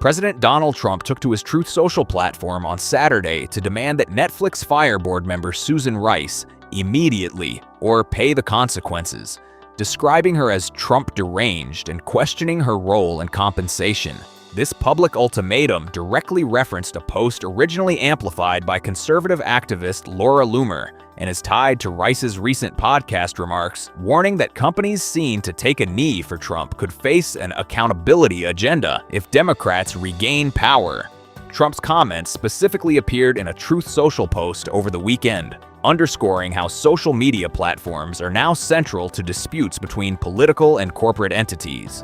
President Donald Trump took to his Truth Social platform on Saturday to demand that Netflix fire board member SusanRice immediately or pay the consequences, describing her as Trump deranged and questioning her role and compensation. This public ultimatum directly referenced a post originally amplified by conservative activist Laura Loomer and is tied to Rice's recent podcast remarks, warning that companies seen to take a knee for Trump could face an accountability agenda if Democrats regain power. Trump's comments specifically appeared in a Truth Social post over the weekend, underscoring how social media platforms are now central to disputes between political and corporate entities.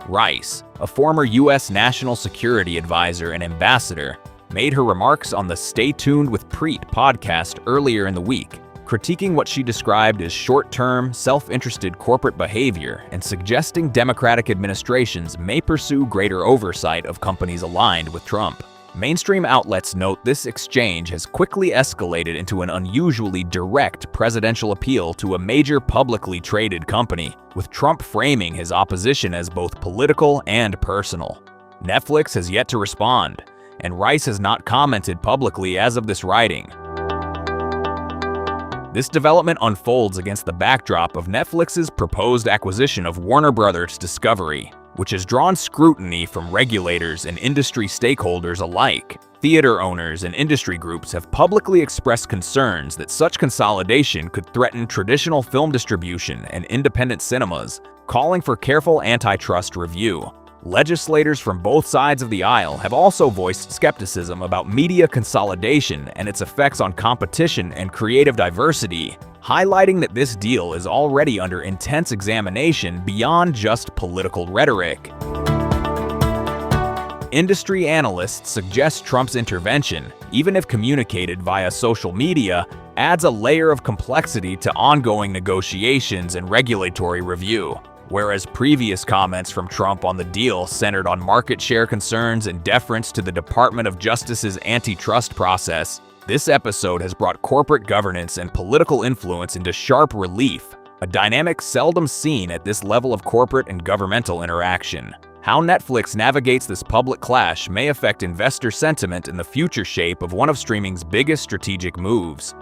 Rice, a former U.S. National Security Advisor and ambassador, made her remarks on the Stay Tuned with Preet podcast earlier in the week, critiquing what she described as short-term, self-interested corporate behavior and suggesting Democratic administrations may pursue greater oversight of companies aligned with Trump. Mainstream outlets note this exchange has quickly escalated into an unusually direct presidential appeal to a major publicly traded company, with Trump framing his opposition as both political and personal. Netflix has yet to respond, and Rice has not commented publicly as of this writing. This development unfolds against the backdrop of Netflix's proposed acquisition of Warner Bros. Discovery, which has drawn scrutiny from regulators and industry stakeholders alike. Theater owners and industry groups have publicly expressed concerns that such consolidation could threaten traditional film distribution and independent cinemas, calling for careful antitrust review. Legislators from both sides of the aisle have also voiced skepticism about media consolidation and its effects on competition and creative diversity, highlighting that this deal is already under intense examination beyond just political rhetoric. Industry analysts suggest Trump's intervention, even if communicated via social media, adds a layer of complexity to ongoing negotiations and regulatory review. Whereas previous comments from Trump on the deal centered on market share concerns and deference to the Department of Justice's antitrust process, this episode has brought corporate governance and political influence into sharp relief, a dynamic seldom seen at this level of corporate and governmental interaction. How Netflix navigates this public clash may affect investor sentiment in the future shape of one of streaming's biggest strategic moves.